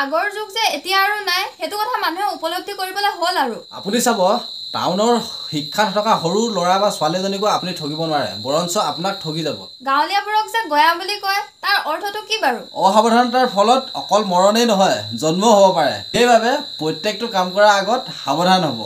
আগৰ যুগ যে এতিয়া আৰু নাই হেতু কথা মানুহে উপলব্ধি কৰিবলৈ হ'ল আৰু আপুনি চাব টাউনৰ শিক্ষা থকা সৰু ল'ৰা বা ছোৱালীজনীকো আপুনি ঠগিব নোৱাৰে বৰঞ্চ আপোনাক ঠগি যাব গাঁৱলীয়াবোৰক যে গয়া বুলি কয় তাৰ অৰ্থটো কি বাৰু অসাৱধানতাৰ ফলত অকল মৰণেই নহয় জন্মও হ'ব পাৰে সেইবাবে প্ৰত্যেকটো কাম কৰাৰ আগত সাৱধান হ'ব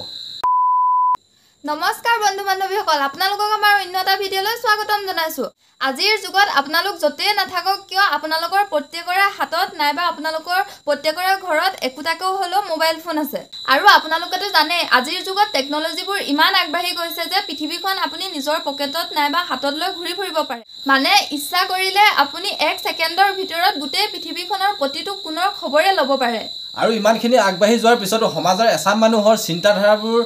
নমস্কাৰ বন্ধু বান্ধৱীসকল আপোনালোকক আমাৰ অন্য এটা ভিডিঅ'লৈ স্বাগতম জনাইছো আজিৰ যুগত আপোনালোক য'তেই নাথাকক কিয় আপোনালোকৰ প্ৰত্যেকৰে হাতত নাইবা আপোনালোকৰ প্ৰত্যেকৰে ঘৰত একোটাকেও হ'লেও মোবাইল ফোন আছে আৰু আপোনালোকেতো জানে আজিৰ যুগত টেকন'লজিবোৰ ইমান আগবাঢ়ি গৈছে যে পৃথিৱীখন আপুনি নিজৰ পকেটত নাইবা হাতত লৈ ঘূৰি ফুৰিব পাৰে মানে ইচ্ছা কৰিলে আপুনি 1 ছেকেণ্ডৰ ভিতৰত গোটেই পৃথিৱীখনৰ প্ৰতিটো কোণৰ খবৰে ল'ব পাৰে আৰু ইমানখিনি আগবাঢ়ি যোৱাৰ পিছতো সমাজৰ এচাম মানুহৰ চিন্তাধাৰাবোৰ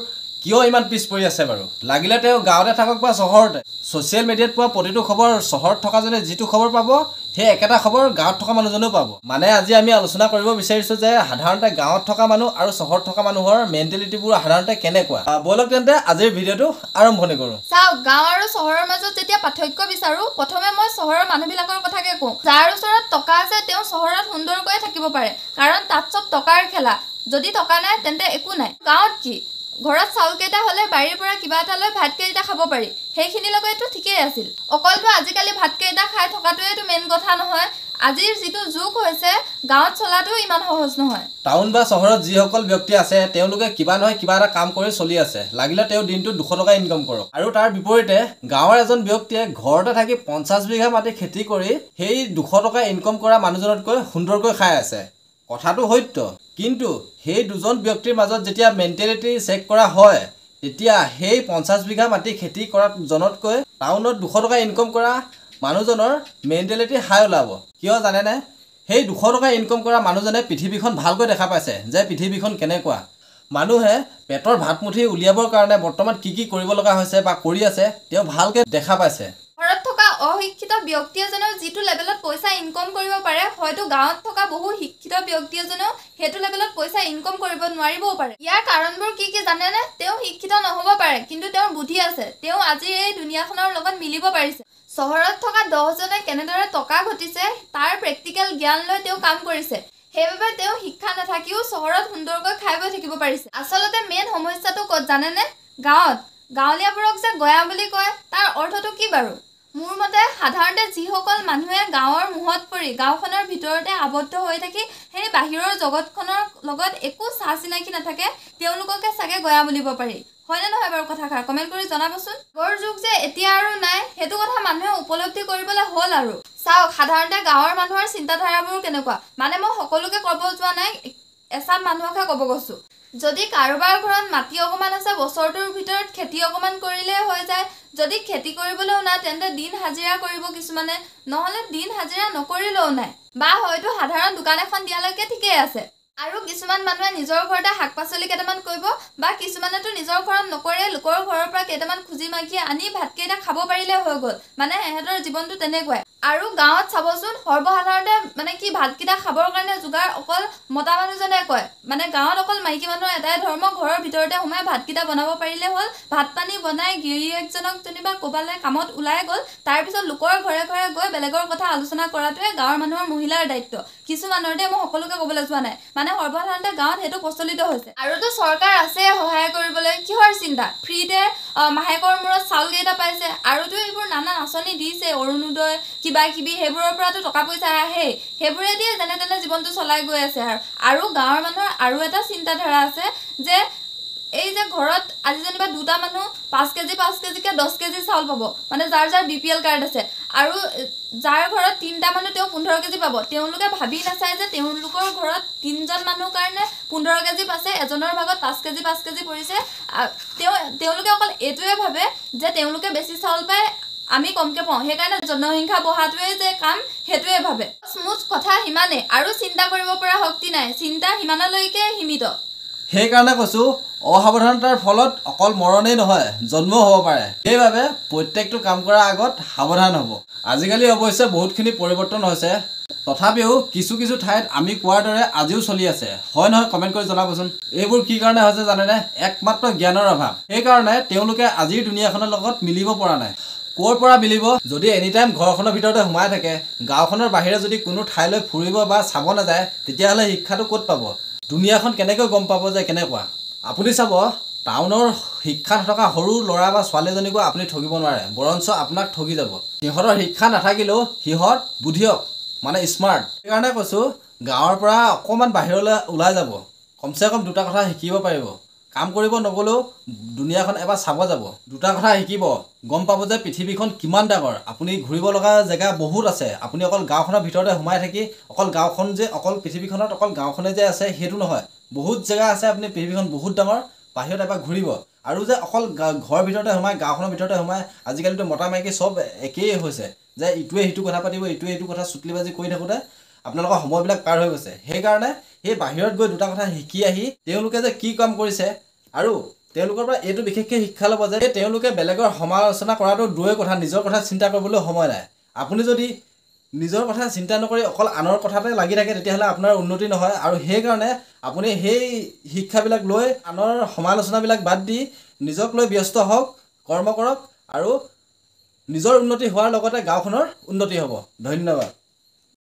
কিয় ইমান পিছ পৰি আছে বাৰু লাগিলে তেওঁ গাঁৱতে থাকক বা চহৰতে সোশ্যাল মিডিয়াত পোৱা প্ৰতিটো খবৰ চহৰত থকা জনে যিটো খবৰ পাব সেই একেটা খবৰ গাঁৱত থকা মানুহজনেও পাব মানে আজি আমি আলোচনা কৰিব বিচাৰিছো যে সাধাৰণতে গাঁৱত থকা মানুহ আৰু চহৰত থকা মানুহৰ মেন্টেলিটিবোৰ সাধাৰণতে কেনেকুৱা বলক তেন্তে আজিৰ ভিডিঅ'টো আৰম্ভণি কৰোঁ চাওক গাঁও আৰু চহৰৰ মাজত যেতিয়া পাৰ্থক্য বিচাৰো প্ৰথমে মই চহৰৰ মানুহবিলাকৰ কথাকে কওঁ যাৰ ওচৰত টকা আছে তেওঁ চহৰত সুন্দৰকৈ থাকিব পাৰে কাৰণ তাত চব টকাৰ খেলা যদি টকা নাই তেন্তে একো নাই গাঁৱত কি ঘৰত চাউল কেইটা হলে বাৰীৰ পৰা কিবা এটা লৈ ভাত কেইটা খাব পাৰি সেইখিনিলৈকেতো ঠিকেই আছিল অকলতো আজিকালি ভাত কেইটা খাই থকাটোৱেতো মেইন কথা নহয় আজিৰ যিটো যুগ হৈছে গাঁৱত চলাটো ইমান সহজ নহয় টাউন বা চহৰত যিসকল ব্যক্তি আছে তেওঁলোকে কিবা নহয় কিবা এটা কাম কৰি চলি আছে লাগিলে তেওঁ দিনটোত 200 টকা ইনকাম কৰক আৰু তাৰ বিপৰীতে গাঁৱৰ এজন ব্যক্তিয়ে ঘৰতে থাকি 50 বিঘা মাটি খেতি কৰি সেই 200 টকা ইনকাম কৰা মানুহজনতকৈ সুন্দৰকৈ খাই আছে কথাটো সত্য কিন্তু সেই দুজন ব্যক্তিৰ মাজত যেতিয়া মেন্টেলিটি চেক কৰা হয় তেতিয়া সেই 50 বিঘা মাটি খেতি কৰা জনতকৈ টাউনত 200 টকা ইনকাম কৰা মানুহজনৰ মেন্টেলিটি হাই ওলাব কিয় জানে নে সেই 200 টকা ইনকাম কৰা মানুহজনে পৃথিৱীখন ভালকৈ দেখা পাইছে যে পৃথিৱীখন কেনেকুৱা মানুহে পেটৰ ভাতমুঠি উলিয়াবৰ কাৰণে বৰ্তমান কি কৰিব লগা হৈছে বা কৰি আছে তেওঁ ভালকৈ দেখা পাইছে ঘৰত থকা অশিক্ষিত ব্যক্তি এজনেও যিটো লেভেলত পইচা ইনকাম কৰিব পাৰে হয়তো গাঁৱত থকা বহু শিক্ষিত ব্যক্তি এজনেও সেইটো লেভেলত পইচা ইনকাম কৰিব নোৱাৰিবও পাৰে ইয়াৰ কাৰণবোৰ কি জানেনে তেওঁ শিক্ষিত নহ'ব পাৰে কিন্তু তেওঁৰ বুদ্ধি আছে তেওঁ আজি এই দুনিয়াখনৰ লগত মিলিব পাৰিছে চহৰত থকা 10 জনে কেনেদৰে টকা ঘটিছে তাৰ প্ৰেক্টিকেল জ্ঞান লৈ তেওঁ কাম কৰিছে সেইবাবে তেওঁ শিক্ষা নাথাকিও চহৰত সুন্দৰকৈ খাই বৈ থাকিব পাৰিছে আচলতে মেইন সমস্যাটো ক'ত জানেনে গাঁৱত গাঁৱলীয়াবোৰক যে গয়া বুলি কয় তাৰ অৰ্থটো কি বাৰু মোৰ মতে সাধাৰণতে যিসকল মানুহে গাঁৱৰ মুহত পৰি গাঁওখনৰ ভিতৰতে আবদ্ধ হৈ থাকি সেই বাহিৰৰ জগতখনৰ লগত একো চাহ চিনাকি নাথাকে তেওঁলোককে চাগে গয়া বুলিব পাৰি হয়নে নহয় বাৰু কথাষাৰ কমেণ্ট কৰি জনাবচোন আগৰ যুগ যে এতিয়া আৰু নাই হেতু কথা মানুহে উপলব্ধি কৰিবলৈ হ'ল আৰু চাওক সাধাৰণতে গাঁৱৰ মানুহৰ চিন্তাধাৰাবোৰ কেনেকুৱা মানে মই সকলোকে ক'ব যোৱা নাই এচাম মানুহকহে ক'ব গৈছো যদি কাৰোবাৰ ঘৰত মাটি অকমান আছে বছৰটোৰ ভিতৰত খেতি অকমান কৰিলে হৈ যায় যদি খেতি কৰিবলৈও নাই তেন্তে দিন হাজিৰা কৰিব কিছুমানে নহলে দিন হাজিৰা নকৰিলেও নাই বা হয়তো সাধাৰণ দোকান এখন দিয়ালৈকে ঠিকেই আছে আৰু কিছুমান মানুহে নিজৰ ঘৰতে শাক-পাচলি কেইটামান কৰিব বা কিছুমানেতো নিজৰ ঘৰত নকৰে লোকৰ ঘৰৰ পৰা কেইটামান খুজি মাগি আনি ভাতকেইটা খাব পাৰিলে হৈ গ'ল মানে সিহঁতৰ জীৱনটো তেনেকুৱাই আৰু গাঁৱত চাবচোন সৰ্বসাধাৰণতে মানে কি ভাতকেইটা খাবৰ কাৰণে যোগাৰ অকল মতা মানুহজনে কয় মানে গাঁৱত অকল মাইকী মানুহৰ এটাই ধৰ্ম ঘৰৰ ভিতৰতে সোমাই ভাতকেইটা বনাব পাৰিলে হ'ল ভাত পানী বনাই গিৰিয়েকজনক যেনিবা ক'বালে কামত ওলাই গ'ল তাৰপিছত লোকৰ ঘৰে ঘৰে গৈ বেলেগৰ কথা আলোচনা কৰাটোৱে গাঁৱৰ মানুহৰ মহিলাৰ দায়িত্ব কিছুমানৰ মই সকলোকে ক'বলৈ যোৱা নাই মানে সৰ্বসাধাৰণতে গাঁৱত সেইটো প্ৰচলিত হৈছে আৰুতো চৰকাৰ আছে সহায় কৰিবলৈ কিহৰ চিন্তা ফ্ৰীতে মাহেকৰ মূৰত চাউল কেইটা পাইছে আৰুতো এইবোৰ নানা আঁচনি দিছে অৰুণোদয় কিবা কিবি সেইবোৰৰ পৰাতো টকা পইচা আহে সেইবোৰে দিয়ে যেনে তেনে জীৱনটো চলাই গৈ আছে আৰু গাঁৱৰ মানুহৰ আৰু এটা চিন্তাধাৰা আছে যে এই যে ঘৰত আজি যেনিবা দুটা মানুহ 5 কেজি কে 10 কেজি চাউল পাব মানে যাৰ যাৰ BPL কাৰ্ড আছে আৰু যাৰ ঘৰত 3টা মানুহ তেওঁ 15 কেজি পাব তেওঁলোকে ভাবি নাচায় যে তেওঁলোকৰ ঘৰত 3জন মানুহ কাৰণে 15 কেজি পাছে এজনৰ ভাগত 5 কেজি পৰিছে তেওঁলোকে অকল এটোৱে ভাবে যে তেওঁলোকে বেছি চাউল পায় আমি কমকে পাওঁ সেইকাৰণে জনসংখ্যা বঢ়াটোৱে যে কাম হেতুৱে ভাবে স্মুথ কথা হিমানে আৰু চিন্তা কৰিব পৰা শক্তি নাই চিন্তা হিমানলৈকে সীমিত সেইকাৰণে কৈছো অসাৱধানতাৰ ফলত অকল মৰণেই নহয় জন্মও হ'ব পাৰে সেইবাবে প্ৰত্যেকটো কাম কৰাৰ আগত সাৱধান হ'ব আজিকালি অৱশ্যে বহুতখিনি পৰিৱৰ্তন হৈছে তথাপিও কিছু ঠাইত আমি কোৱাৰ দৰে আজিও চলি আছে হয় নহয় কমেণ্ট কৰি জনাবচোন এইবোৰ কি কাৰণে হৈছে জানেনে একমাত্ৰ জ্ঞানৰ অভাৱ সেইকাৰণে তেওঁলোকে আজিৰ দুনিয়াখনৰ লগত মিলিব পৰা নাই ক'ৰ পৰা মিলিব? যদি এনি টাইম ঘৰখনৰ ভিতৰতে সোমাই থাকে, গাঁওখনৰ বাহিৰে যদি কোনো ঠাইলৈ ফুৰিব বা চাব নাযায়, তেতিয়াহ'লে শিক্ষাটো ক'ত পাব? দুনিয়াখন কেনেকৈ গম পাব যে কেনেকুৱা? আপুনি চাব, টাউনৰ শিক্ষা নথকা সৰু ল'ৰা বা ছোৱালীজনীকো আপুনি ঠগিব নোৱাৰে, বৰঞ্চ আপোনাক ঠগি যাব। সিহঁতৰ শিক্ষা নাথাকিলেও সিহঁত বুদ্ধিয়ক, মানে স্মাৰ্ট। সেইকাৰণে কৈছোঁ, গাঁৱৰ পৰা অকণমান বাহিৰলৈ ওলাই যাব, কমচে কম দুটা কথা শিকিব পাৰিব। কাম কৰিব নগ'লেও দুনিয়াখন এবাৰ চাব যাব, দুটা কথা শিকিব, গম পাব যে পৃথিৱীখন কিমান ডাঙৰ। আপুনি ঘূৰিব লগা জেগা বহুত আছে। আপুনি অকল গাঁওখনৰ ভিতৰতে সোমাই থাকি অকল গাঁওখন যে অকল পৃথিৱীখনত অকল গাঁওখনে যে আছে সেইটো নহয়, বহুত জেগা আছে। আপুনি পৃথিৱীখন বহুত ডাঙৰ, বাহিৰত এবাৰ ঘূৰিব। আৰু যে অকল ঘৰৰ ভিতৰতে সোমাই, গাঁওখনৰ ভিতৰতে সোমাই, আজিকালিতো মতা মাইকী চব একেই হৈছে, যে ইটোৱে সিটো কথা পাতিব, ইটোৱে সিটো কথা চুটলিবাজি কৰি থাকোঁতে আপোনালোকৰ সময়বিলাক পাৰ হৈ গৈছে। সেইকাৰণে সেই বাহিৰত গৈ দুটা কথা শিকি আহি তেওঁলোকে যে কি কাম কৰিছে, আৰু তেওঁলোকৰ পৰা এইটো বিশেষকৈ শিক্ষা ল'ব যে তেওঁলোকে বেলেগৰ সমালোচনা কৰাটো দূৰৰে কথা, নিজৰ কথা চিন্তা কৰিবলৈ সময় নাই। আপুনি যদি নিজৰ কথা চিন্তা নকৰি অকল আনৰ কথাতে লাগি থাকে, তেতিয়াহ'লে আপোনাৰ উন্নতি নহয়। আৰু সেইকাৰণে আপুনি সেই শিক্ষাবিলাক লৈ আনৰ সমালোচনাবিলাক বাদ দি নিজক লৈ ব্যস্ত হওক, কৰ্ম কৰক, আৰু নিজৰ উন্নতি হোৱাৰ লগতে গাঁওখনৰ উন্নতি হ'ব। ধন্যবাদ।